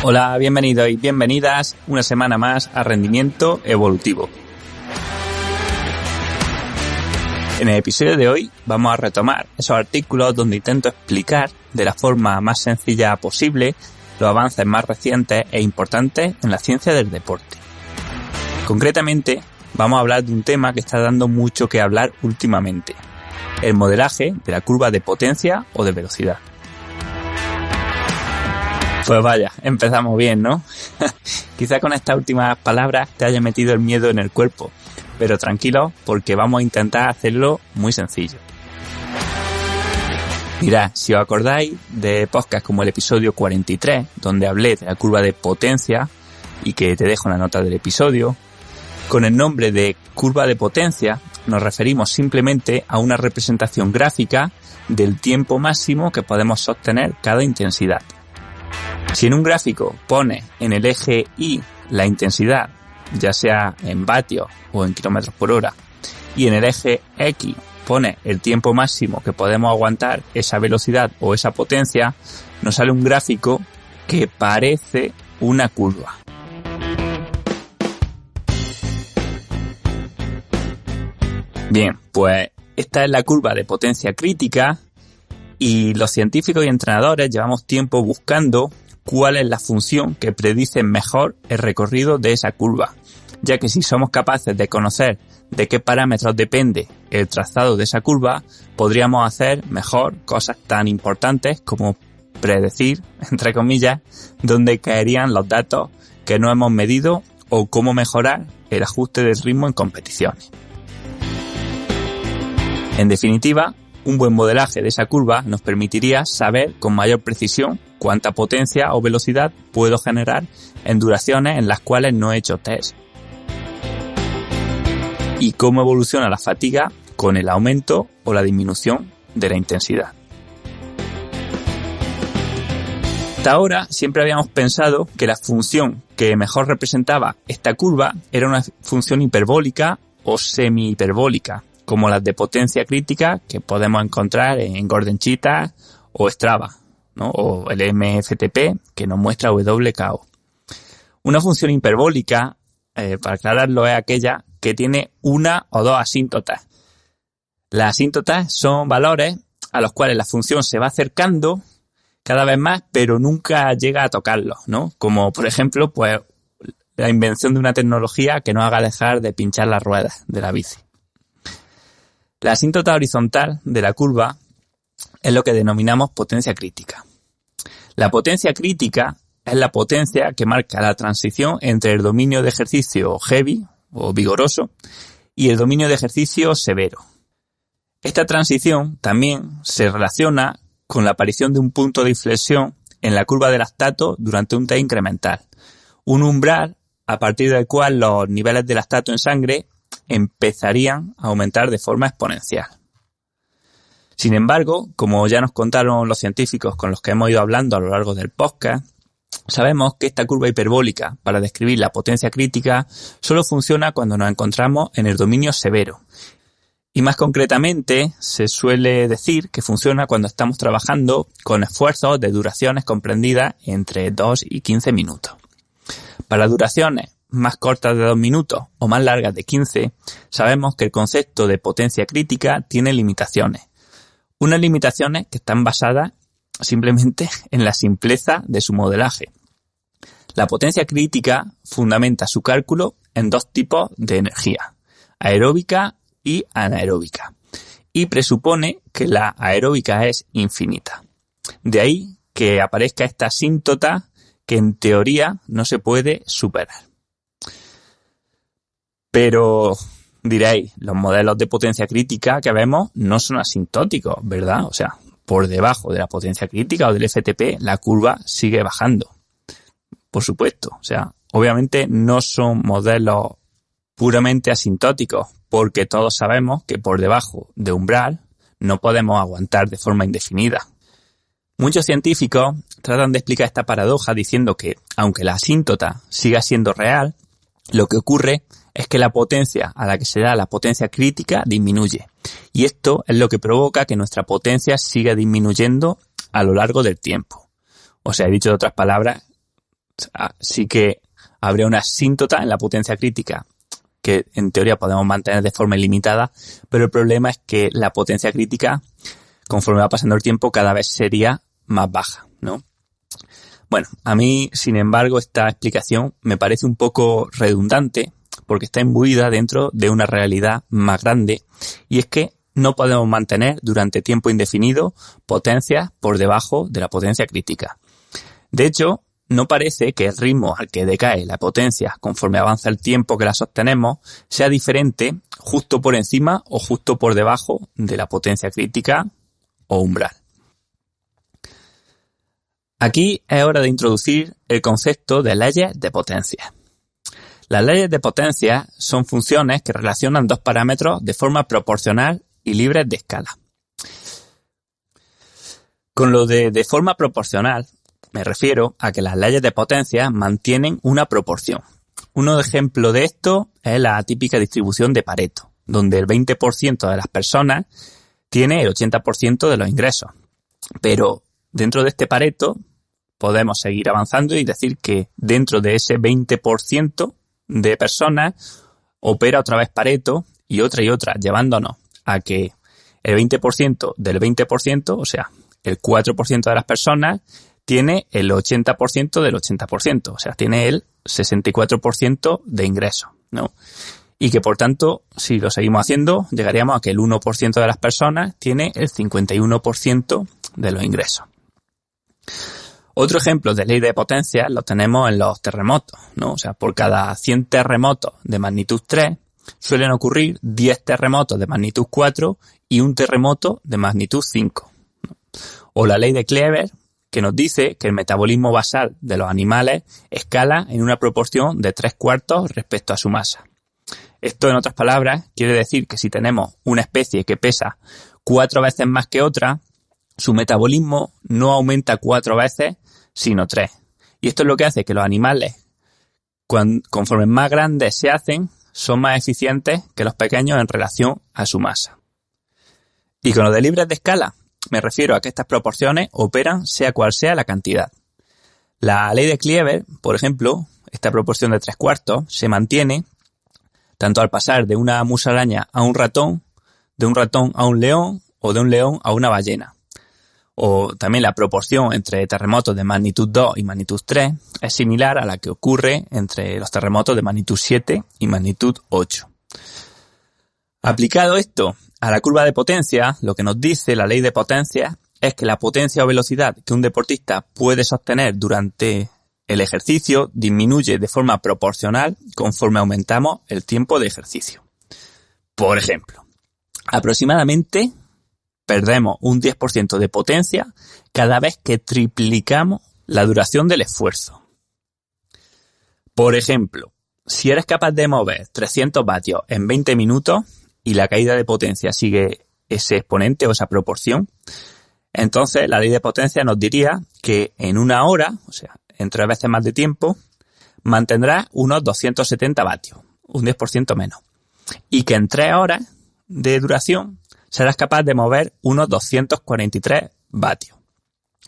Hola, bienvenidos y bienvenidas una semana más a Rendimiento Evolutivo. En el episodio de hoy vamos a retomar esos artículos donde intento explicar de la forma más sencilla posible los avances más recientes e importantes en la ciencia del deporte. Concretamente, vamos a hablar de un tema que está dando mucho que hablar últimamente: el modelaje de la curva de potencia o de velocidad. Pues vaya, empezamos bien, ¿no? Quizá con estas últimas palabras te haya metido el miedo en el cuerpo, pero tranquilo, porque vamos a intentar hacerlo muy sencillo. Mirad, si os acordáis de podcasts como el episodio 43, donde hablé de la curva de potencia, y que te dejo en la nota del episodio, con el nombre de curva de potencia nos referimos simplemente a una representación gráfica del tiempo máximo que podemos sostener cada intensidad. Si en un gráfico pone en el eje Y la intensidad, ya sea en vatios o en kilómetros por hora, y en el eje X pone el tiempo máximo que podemos aguantar esa velocidad o esa potencia, nos sale un gráfico que parece una curva. Bien, pues esta es la curva de potencia crítica y los científicos y entrenadores llevamos tiempo buscando cuál es la función que predice mejor el recorrido de esa curva, ya que si somos capaces de conocer de qué parámetros depende el trazado de esa curva, podríamos hacer mejor cosas tan importantes como predecir, entre comillas, dónde caerían los datos que no hemos medido o cómo mejorar el ajuste del ritmo en competiciones. En definitiva, un buen modelaje de esa curva nos permitiría saber con mayor precisión cuánta potencia o velocidad puedo generar en duraciones en las cuales no he hecho test. Y cómo evoluciona la fatiga con el aumento o la disminución de la intensidad. Hasta ahora siempre habíamos pensado que la función que mejor representaba esta curva era una función hiperbólica o semi-hiperbólica, como las de potencia crítica que podemos encontrar en Golden Cheetah o Strava, ¿no? O el MFTP que nos muestra WKO. Una función hiperbólica, para aclararlo, es aquella que tiene una o dos asíntotas. Las asíntotas son valores a los cuales la función se va acercando cada vez más, pero nunca llega a tocarlos, ¿no? Como por ejemplo, pues la invención de una tecnología que nos haga dejar de pinchar las ruedas de la bici. La asíntota horizontal de la curva es lo que denominamos potencia crítica. La potencia crítica es la potencia que marca la transición entre el dominio de ejercicio heavy o vigoroso y el dominio de ejercicio severo. Esta transición también se relaciona con la aparición de un punto de inflexión en la curva de lactato durante un test incremental, un umbral a partir del cual los niveles de lactato en sangre empezarían a aumentar de forma exponencial. Sin embargo, como ya nos contaron los científicos con los que hemos ido hablando a lo largo del podcast, sabemos que esta curva hiperbólica para describir la potencia crítica solo funciona cuando nos encontramos en el dominio severo. Y más concretamente, se suele decir que funciona cuando estamos trabajando con esfuerzos de duraciones comprendidas entre 2 y 15 minutos. Para duraciones más cortas de 2 minutos o más largas de 15, sabemos que el concepto de potencia crítica tiene limitaciones. Unas limitaciones que están basadas simplemente en la simpleza de su modelaje. La potencia crítica fundamenta su cálculo en dos tipos de energía: aeróbica y anaeróbica, y presupone que la aeróbica es infinita. De ahí que aparezca esta asíntota que en teoría no se puede superar. Pero diréis, los modelos de potencia crítica que vemos no son asintóticos, ¿verdad? O sea, por debajo de la potencia crítica o del FTP, la curva sigue bajando. Por supuesto, o sea, obviamente no son modelos puramente asintóticos, porque todos sabemos que por debajo de umbral no podemos aguantar de forma indefinida. Muchos científicos tratan de explicar esta paradoja diciendo que, aunque la asíntota siga siendo real, lo que ocurre es que la potencia a la que se da la potencia crítica disminuye. Y esto es lo que provoca que nuestra potencia siga disminuyendo a lo largo del tiempo. O sea, he dicho de otras palabras, Sí que habría una asíntota en la potencia crítica que en teoría podemos mantener de forma ilimitada, pero el problema es que la potencia crítica, conforme va pasando el tiempo, cada vez sería más baja, ¿no? Bueno, a mí, sin embargo, esta explicación me parece un poco redundante porque está imbuida dentro de una realidad más grande, y es que no podemos mantener durante tiempo indefinido potencias por debajo de la potencia crítica. De hecho, no parece que el ritmo al que decae la potencia conforme avanza el tiempo que la sostenemos sea diferente justo por encima o justo por debajo de la potencia crítica o umbral. Aquí es hora de introducir el concepto de leyes de potencia. Las leyes de potencia son funciones que relacionan dos parámetros de forma proporcional y libres de escala. Con lo de forma proporcional, me refiero a que las leyes de potencia mantienen una proporción. Un ejemplo de esto es la típica distribución de Pareto, donde el 20% de las personas tiene el 80% de los ingresos. Pero dentro de este Pareto podemos seguir avanzando y decir que dentro de ese 20% de personas opera otra vez Pareto y otra, llevándonos a que el 20% del 20%, o sea, el 4% de las personas, tiene el 80% del 80%, o sea, tiene el 64% de ingresos, ¿no? Y que por tanto, si lo seguimos haciendo, llegaríamos a que el 1% de las personas tiene el 51% de los ingresos. Otro ejemplo de ley de potencia lo tenemos en los terremotos, ¿no? O sea, por cada 100 terremotos de magnitud 3, suelen ocurrir 10 terremotos de magnitud 4 y un terremoto de magnitud 5. O la ley de Clever, que nos dice que el metabolismo basal de los animales escala en una proporción de 3/4 respecto a su masa. Esto, en otras palabras, quiere decir que si tenemos una especie que pesa 4 veces más que otra, su metabolismo no aumenta 4 veces, sino 3. Y esto es lo que hace que los animales, conforme más grandes se hacen, son más eficientes que los pequeños en relación a su masa. Y con lo de libres de escala, me refiero a que estas proporciones operan sea cual sea la cantidad. La ley de Clever, por ejemplo, esta proporción de 3/4, se mantiene tanto al pasar de una musaraña a un ratón, de un ratón a un león o de un león a una ballena. O también la proporción entre terremotos de magnitud 2 y magnitud 3 es similar a la que ocurre entre los terremotos de magnitud 7 y magnitud 8. Aplicado esto a la curva de potencia, lo que nos dice la ley de potencia es que la potencia o velocidad que un deportista puede sostener durante el ejercicio disminuye de forma proporcional conforme aumentamos el tiempo de ejercicio. Por ejemplo, aproximadamente perdemos un 10% de potencia cada vez que triplicamos la duración del esfuerzo. Por ejemplo, si eres capaz de mover 300 vatios en 20 minutos y la caída de potencia sigue ese exponente o esa proporción, entonces la ley de potencia nos diría que en una hora, o sea, en 3 veces más de tiempo, mantendrás unos 270 vatios, un 10% menos. Y que en 3 horas de duración serás capaz de mover unos 243 vatios.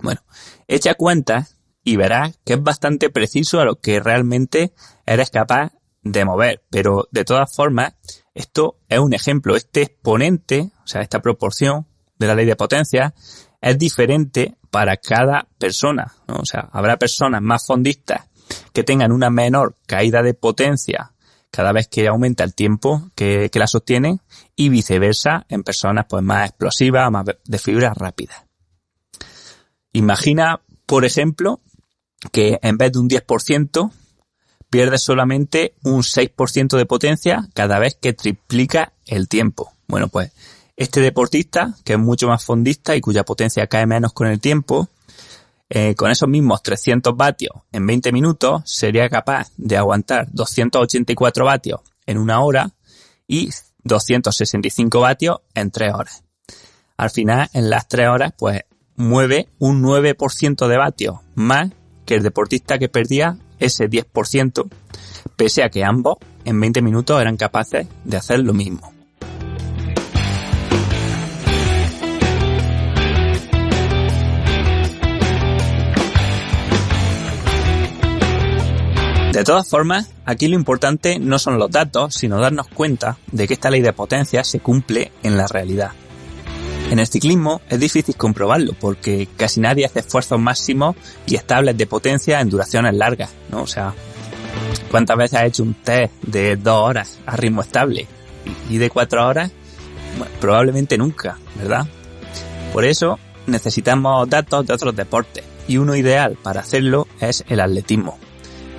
Bueno, echa cuentas y verás que es bastante preciso a lo que realmente eres capaz de mover. Pero de todas formas, esto es un ejemplo. Este exponente, o sea, esta proporción de la ley de potencia, es diferente para cada persona, ¿no? O sea, habrá personas más fondistas que tengan una menor caída de potencia cada vez que aumenta el tiempo que la sostienen, y viceversa en personas pues más explosivas, más de fibras rápidas. Imagina, por ejemplo, que en vez de un 10% pierdes solamente un 6% de potencia cada vez que triplica el tiempo. Bueno, pues este deportista, que es mucho más fondista y cuya potencia cae menos con el tiempo, con esos mismos 300 vatios en 20 minutos sería capaz de aguantar 284 vatios en una hora y 265 vatios en 3 horas. Al final, en las 3 horas, pues mueve un 9% de vatios más que el deportista que perdía ese 10%, pese a que ambos en 20 minutos eran capaces de hacer lo mismo. De todas formas, aquí lo importante no son los datos, sino darnos cuenta de que esta ley de potencia se cumple en la realidad. En el ciclismo es difícil comprobarlo porque casi nadie hace esfuerzos máximos y estables de potencia en duraciones largas, ¿no? O sea, ¿cuántas veces has hecho un test de 2 horas a ritmo estable y de 4 horas? Bueno, probablemente nunca, ¿verdad? Por eso necesitamos datos de otros deportes y uno ideal para hacerlo es el atletismo.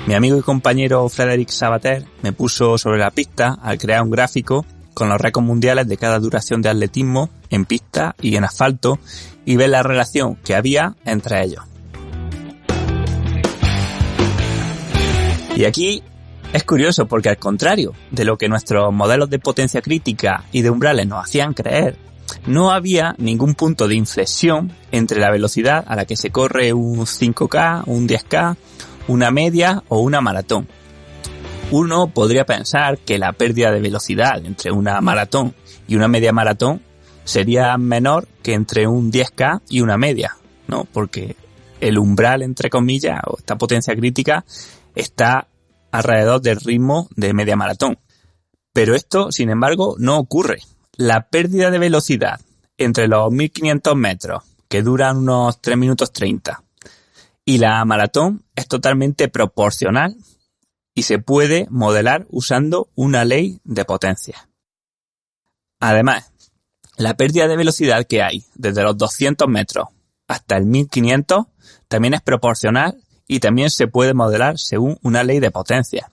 Mi amigo y compañero Frédéric Sabater me puso sobre la pista al crear un gráfico con los récords mundiales de cada duración de atletismo en pista y en asfalto y ver la relación que había entre ellos. Y aquí es curioso porque al contrario de lo que nuestros modelos de potencia crítica y de umbrales nos hacían creer, no había ningún punto de inflexión entre la velocidad a la que se corre un 5K, un 10K, una media o una maratón. Uno podría pensar que la pérdida de velocidad entre una maratón y una media maratón sería menor que entre un 10K y una media, ¿no? Porque el umbral, entre comillas, o esta potencia crítica está alrededor del ritmo de media maratón. Pero esto, sin embargo, no ocurre. La pérdida de velocidad entre los 1500 metros, que duran unos 3 minutos 30, y la maratón es totalmente proporcional y se puede modelar usando una ley de potencia. Además, la pérdida de velocidad que hay desde los 200 metros hasta el 1500 también es proporcional y también se puede modelar según una ley de potencia.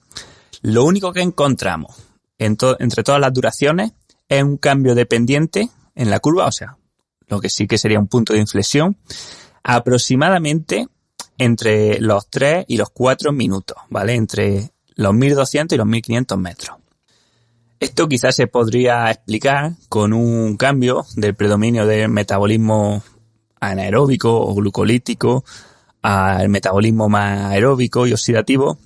Lo único que encontramos entre todas las duraciones es un cambio de pendiente en la curva, o sea, lo que sí que sería un punto de inflexión, aproximadamente entre los 3 y los 4 minutos, ¿vale? Entre los 1200 y los 1500 metros. Esto quizás se podría explicar con un cambio del predominio del metabolismo anaeróbico o glucolítico al metabolismo más aeróbico y oxidativo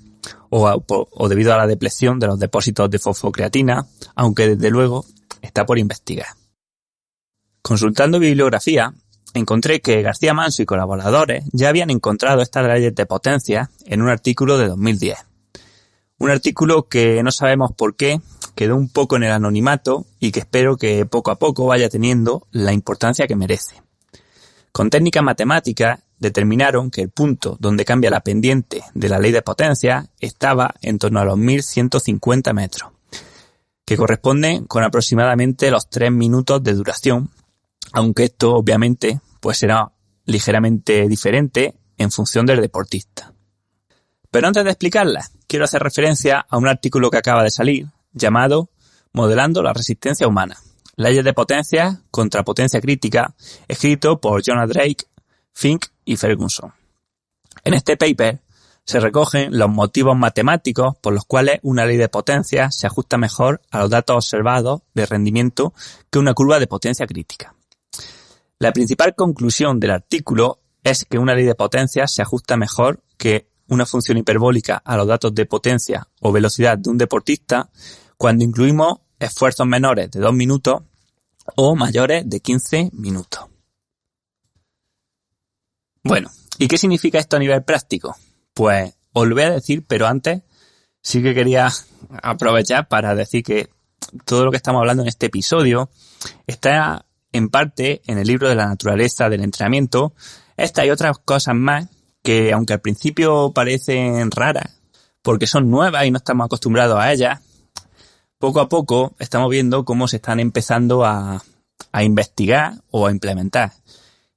o debido a la depleción de los depósitos de fosfocreatina, aunque desde luego está por investigar. Consultando bibliografía, encontré que García Manso y colaboradores ya habían encontrado estas leyes de potencia en un artículo de 2010. Un artículo que no sabemos por qué quedó un poco en el anonimato y que espero que poco a poco vaya teniendo la importancia que merece. Con técnicas matemáticas determinaron que el punto donde cambia la pendiente de la ley de potencia estaba en torno a los 1150 metros, que corresponde con aproximadamente los 3 minutos de duración, aunque esto obviamente pues será ligeramente diferente en función del deportista. Pero antes de explicarla, quiero hacer referencia a un artículo que acaba de salir llamado Modelando la resistencia humana, leyes de potencia contra potencia crítica, escrito por Jonah Drake, Fink y Ferguson. En este paper se recogen los motivos matemáticos por los cuales una ley de potencia se ajusta mejor a los datos observados de rendimiento que una curva de potencia crítica. La principal conclusión del artículo es que una ley de potencia se ajusta mejor que una función hiperbólica a los datos de potencia o velocidad de un deportista cuando incluimos esfuerzos menores de 2 minutos o mayores de 15 minutos. Bueno, ¿y qué significa esto a nivel práctico? Pues os lo voy a decir, pero antes sí que quería aprovechar para decir que todo lo que estamos hablando en este episodio está en parte en el libro de la naturaleza del entrenamiento. Estas y otras cosas más que, aunque al principio parecen raras, porque son nuevas y no estamos acostumbrados a ellas, poco a poco estamos viendo cómo se están empezando a investigar o a implementar.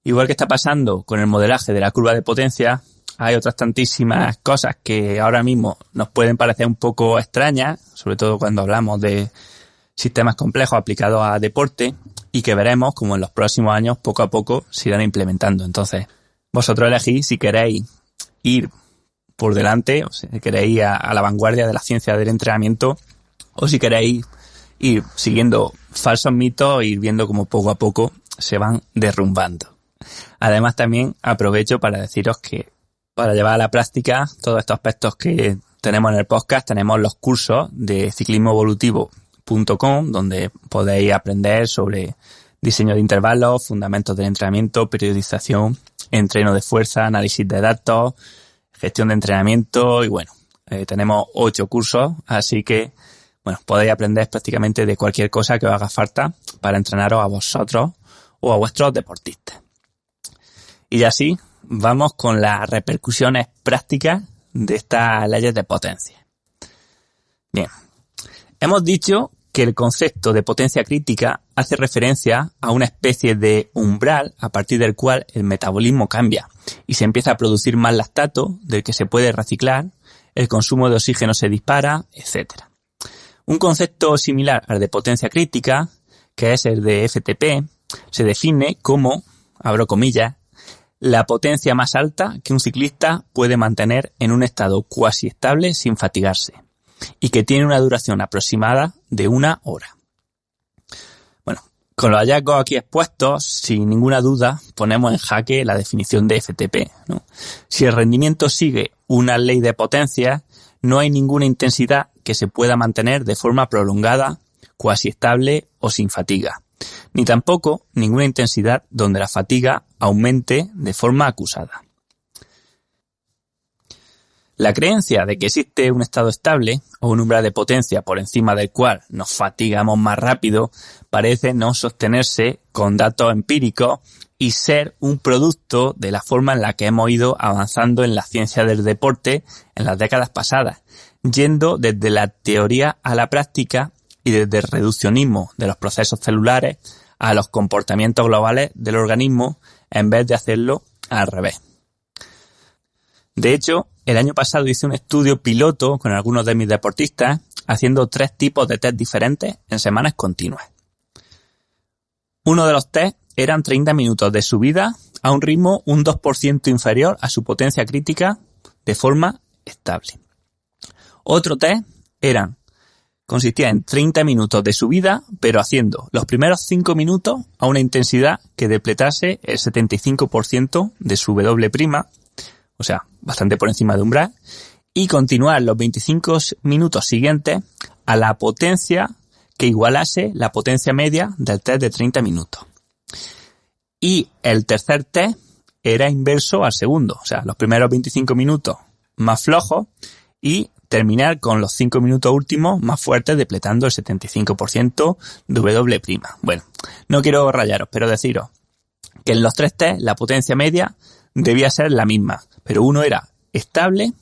Igual que está pasando con el modelaje de la curva de potencia, hay otras tantísimas cosas que ahora mismo nos pueden parecer un poco extrañas, sobre todo cuando hablamos de sistemas complejos aplicados a deporte, y que veremos como en los próximos años poco a poco se irán implementando. Entonces, vosotros elegís si queréis ir por delante, o si queréis ir a la vanguardia de la ciencia del entrenamiento, o si queréis ir siguiendo falsos mitos e ir viendo cómo poco a poco se van derrumbando. Además, también aprovecho para deciros que para llevar a la práctica todos estos aspectos que tenemos en el podcast, tenemos los cursos de ciclismoevolutivo.com, donde podéis aprender sobre diseño de intervalos, fundamentos del entrenamiento, periodización, entreno de fuerza, análisis de datos, gestión de entrenamiento y bueno, Tenemos 8 cursos, así que bueno, podéis aprender prácticamente de cualquier cosa que os haga falta para entrenaros a vosotros o a vuestros deportistas. Y así vamos con las repercusiones prácticas de estas leyes de potencia. Bien, hemos dicho que el concepto de potencia crítica hace referencia a una especie de umbral a partir del cual el metabolismo cambia y se empieza a producir más lactato del que se puede reciclar, el consumo de oxígeno se dispara, etc. Un concepto similar al de potencia crítica, que es el de FTP, se define como, abro comillas, la potencia más alta que un ciclista puede mantener en un estado cuasi estable sin fatigarse y que tiene una duración aproximada de 1 hora. Bueno, con los hallazgos aquí expuestos, sin ninguna duda, ponemos en jaque la definición de FTP, ¿no? Si el rendimiento sigue una ley de potencia, no hay ninguna intensidad que se pueda mantener de forma prolongada, cuasi estable o sin fatiga, ni tampoco ninguna intensidad donde la fatiga aumente de forma acusada. La creencia de que existe un estado estable o un umbral de potencia por encima del cual nos fatigamos más rápido parece no sostenerse con datos empíricos y ser un producto de la forma en la que hemos ido avanzando en la ciencia del deporte en las décadas pasadas, yendo desde la teoría a la práctica y desde el reduccionismo de los procesos celulares a los comportamientos globales del organismo en vez de hacerlo al revés. De hecho, el año pasado hice un estudio piloto con algunos de mis deportistas haciendo 3 tipos de test diferentes en semanas continuas. Uno de los test eran 30 minutos de subida a un ritmo un 2% inferior a su potencia crítica de forma estable. Otro test consistía en 30 minutos de subida, pero haciendo los primeros 5 minutos a una intensidad que depletase el 75% de su W', o sea, bastante por encima de umbral, y continuar los 25 minutos siguientes a la potencia que igualase la potencia media del test de 30 minutos. Y el tercer test era inverso al segundo, o sea, los primeros 25 minutos más flojos y terminar con los 5 minutos últimos más fuertes depletando el 75% de W'. Bueno, no quiero rayaros, pero deciros que en los 3 test la potencia media debía ser la misma, pero uno era estable,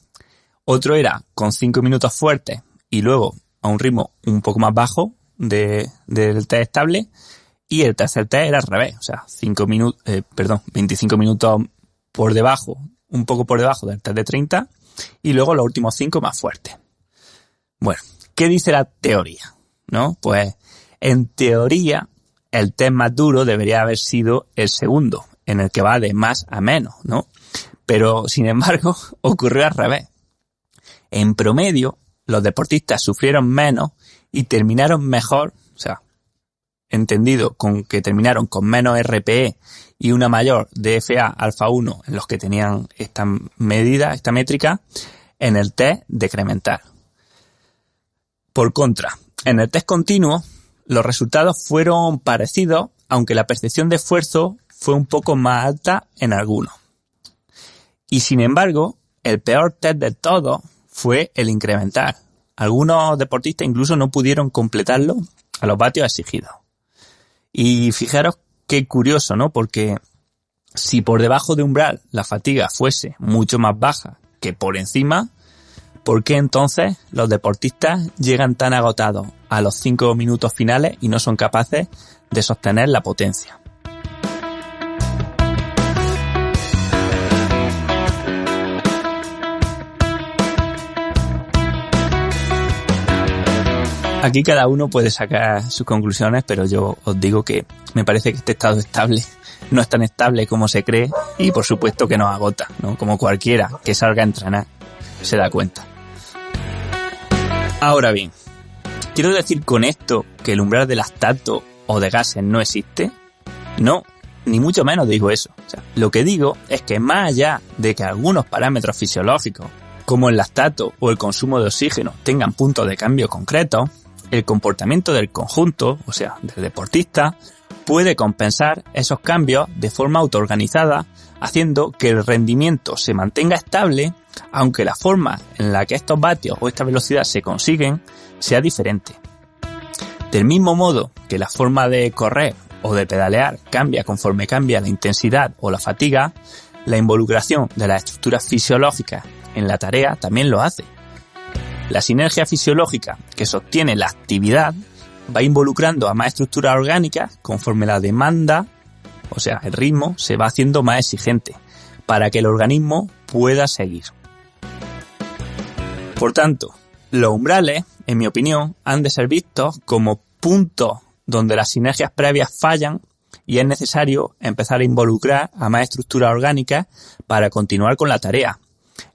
otro era con 5 minutos fuertes y luego a un ritmo un poco más bajo del test estable, y el tercer test era al revés, o sea, 25 minutos por debajo, un poco por debajo del test de 30 y luego los últimos 5 más fuertes. Bueno, ¿qué dice la teoría? ¿No? Pues en teoría el test más duro debería haber sido el segundo, en el que va de más a menos, ¿no? Pero, sin embargo, ocurrió al revés. En promedio, los deportistas sufrieron menos y terminaron mejor, o sea, entendido con que terminaron con menos RPE y una mayor DFA alfa 1 en los que tenían esta medida, esta métrica, en el test decremental. Por contra, en el test continuo, los resultados fueron parecidos, aunque la percepción de esfuerzo fue un poco más alta en algunos. Y sin embargo, el peor test de todos fue el incremental. Algunos deportistas incluso no pudieron completarlo a los vatios exigidos. Y fijaros qué curioso, ¿no? Porque si por debajo de umbral la fatiga fuese mucho más baja que por encima, ¿por qué entonces los deportistas llegan tan agotados a los 5 minutos finales y no son capaces de sostener la potencia? Aquí cada uno puede sacar sus conclusiones, pero yo os digo que me parece que este estado estable no es tan estable como se cree y por supuesto que nos agota, ¿no? Como cualquiera que salga a entrenar se da cuenta. Ahora bien, ¿quiero decir con esto que el umbral de lactato o de gases no existe? No, ni mucho menos digo eso. O sea, lo que digo es que más allá de que algunos parámetros fisiológicos, como el lactato o el consumo de oxígeno, tengan puntos de cambio concretos, el comportamiento del conjunto, o sea, del deportista, puede compensar esos cambios de forma autoorganizada, haciendo que el rendimiento se mantenga estable, aunque la forma en la que estos vatios o esta velocidad se consiguen sea diferente. Del mismo modo que la forma de correr o de pedalear cambia conforme cambia la intensidad o la fatiga, la involucración de las estructuras fisiológicas en la tarea también lo hace. La sinergia fisiológica que sostiene la actividad va involucrando a más estructuras orgánicas conforme la demanda, o sea, el ritmo, se va haciendo más exigente para que el organismo pueda seguir. Por tanto, los umbrales, en mi opinión, han de ser vistos como puntos donde las sinergias previas fallan y es necesario empezar a involucrar a más estructuras orgánicas para continuar con la tarea,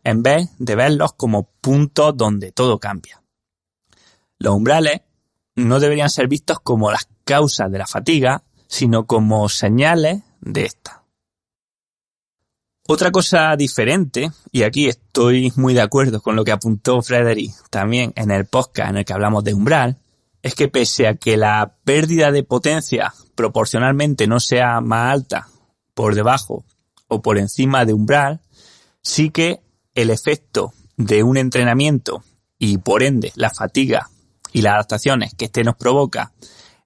en vez de verlos como puntos donde todo cambia. Los umbrales no deberían ser vistos como las causas de la fatiga, sino como señales de esta. Otra cosa diferente, y aquí estoy muy de acuerdo con lo que apuntó Frederick también en el podcast en el que hablamos de umbral, es que pese a que la pérdida de potencia proporcionalmente no sea más alta por debajo o por encima de umbral, sí que el efecto de un entrenamiento y por ende la fatiga y las adaptaciones que este nos provoca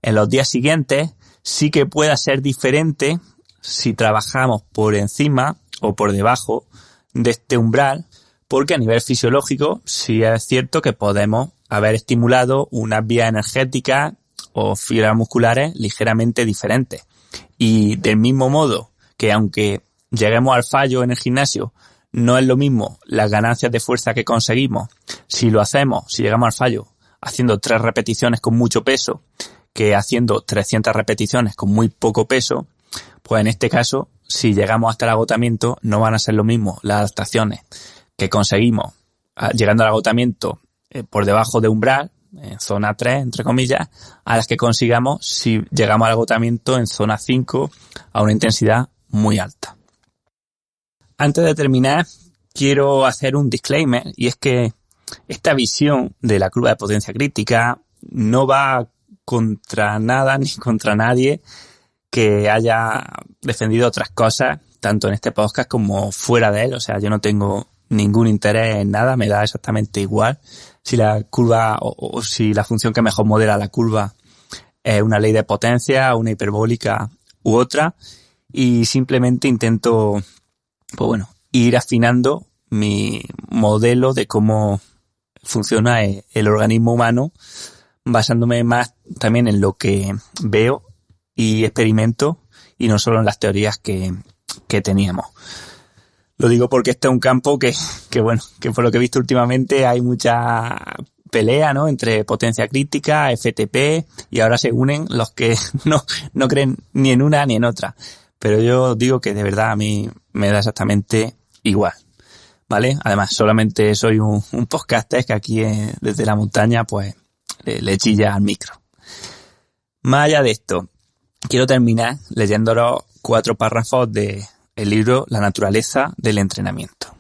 en los días siguientes sí que pueda ser diferente si trabajamos por encima o por debajo de este umbral, porque a nivel fisiológico sí es cierto que podemos haber estimulado unas vías energéticas o fibras musculares ligeramente diferentes. Y del mismo modo que aunque lleguemos al fallo en el gimnasio, no es lo mismo las ganancias de fuerza que conseguimos si llegamos al fallo haciendo 3 repeticiones con mucho peso que haciendo 300 repeticiones con muy poco peso, pues en este caso, si llegamos hasta el agotamiento, no van a ser lo mismo las adaptaciones que conseguimos llegando al agotamiento por debajo de umbral, en zona 3, entre comillas, a las que consigamos si llegamos al agotamiento en zona 5 a una intensidad muy alta. Antes de terminar, quiero hacer un disclaimer, y es que esta visión de la curva de potencia crítica no va contra nada ni contra nadie que haya defendido otras cosas, tanto en este podcast como fuera de él. O sea, yo no tengo ningún interés en nada, me da exactamente igual si la curva o si la función que mejor modela la curva es una ley de potencia, una hiperbólica u otra, y simplemente intento, ir afinando mi modelo de cómo funciona el organismo humano, basándome más también en lo que veo y experimento y no solo en las teorías que teníamos. Lo digo porque este es un campo que por lo que he visto últimamente hay mucha pelea, ¿no? Entre potencia crítica, FTP, y ahora se unen los que no creen ni en una ni en otra. Pero yo digo que de verdad a mí me da exactamente igual, ¿vale? Además, solamente soy un podcaster que aquí desde la montaña pues le chilla al micro. Más allá de esto, quiero terminar leyéndolos 4 párrafos de el libro La naturaleza del entrenamiento.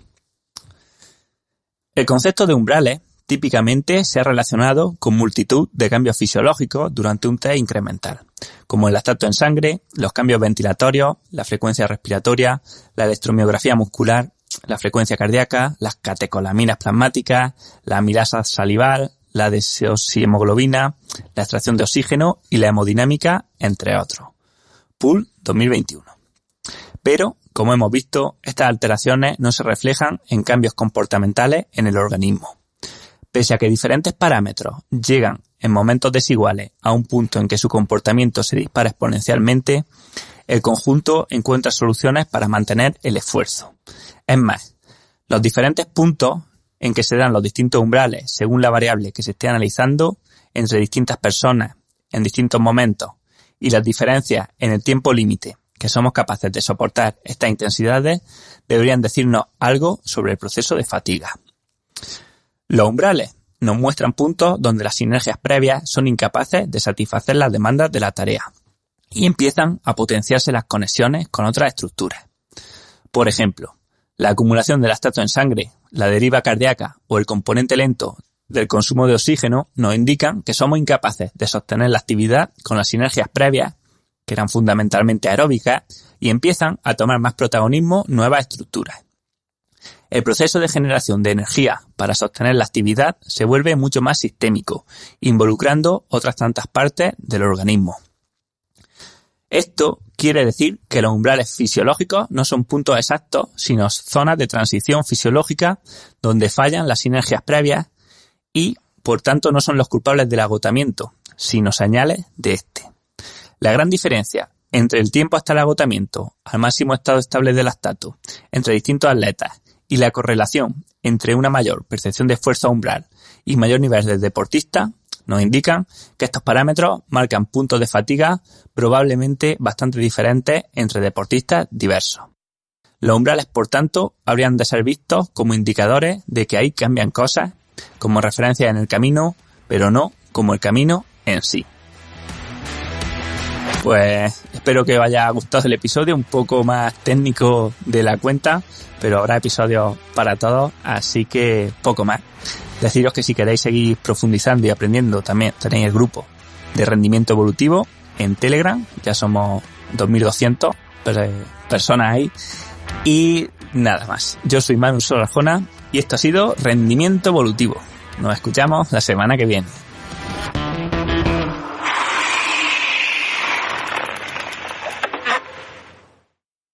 El concepto de umbrales típicamente se ha relacionado con multitud de cambios fisiológicos durante un test incremental, como el lactato en sangre, los cambios ventilatorios, la frecuencia respiratoria, la electromiografía muscular, la frecuencia cardíaca, las catecolaminas plasmáticas, la amilasa salival, la desoxihemoglobina, la extracción de oxígeno y la hemodinámica, entre otros. Pool 2021. Pero, como hemos visto, estas alteraciones no se reflejan en cambios comportamentales en el organismo. Pese a que diferentes parámetros llegan en momentos desiguales a un punto en que su comportamiento se dispara exponencialmente, el conjunto encuentra soluciones para mantener el esfuerzo. Es más, los diferentes puntos en que se dan los distintos umbrales según la variable que se esté analizando entre distintas personas en distintos momentos y las diferencias en el tiempo límite que somos capaces de soportar estas intensidades deberían decirnos algo sobre el proceso de fatiga. Los umbrales nos muestran puntos donde las sinergias previas son incapaces de satisfacer las demandas de la tarea y empiezan a potenciarse las conexiones con otras estructuras. Por ejemplo, la acumulación de lactato en sangre, la deriva cardíaca o el componente lento del consumo de oxígeno nos indican que somos incapaces de sostener la actividad con las sinergias previas que eran fundamentalmente aeróbicas, y empiezan a tomar más protagonismo nuevas estructuras. El proceso de generación de energía para sostener la actividad se vuelve mucho más sistémico, involucrando otras tantas partes del organismo. Esto quiere decir que los umbrales fisiológicos no son puntos exactos, sino zonas de transición fisiológica donde fallan las sinergias previas y, por tanto, no son los culpables del agotamiento, sino señales de este. La gran diferencia entre el tiempo hasta el agotamiento al máximo estado estable de lactato entre distintos atletas y la correlación entre una mayor percepción de esfuerzo umbral y mayor nivel de deportista nos indican que estos parámetros marcan puntos de fatiga probablemente bastante diferentes entre deportistas diversos. Los umbrales, por tanto, habrían de ser vistos como indicadores de que ahí cambian cosas, como referencias en el camino, pero no como el camino en sí. Pues espero que os haya gustado el episodio, un poco más técnico de la cuenta, pero habrá episodios para todos, así que poco más. Deciros que si queréis seguir profundizando y aprendiendo, también tenéis el grupo de rendimiento evolutivo en Telegram, ya somos 2200 personas ahí, y nada más. Yo soy Manu Solarjona y esto ha sido Rendimiento Evolutivo. Nos escuchamos la semana que viene.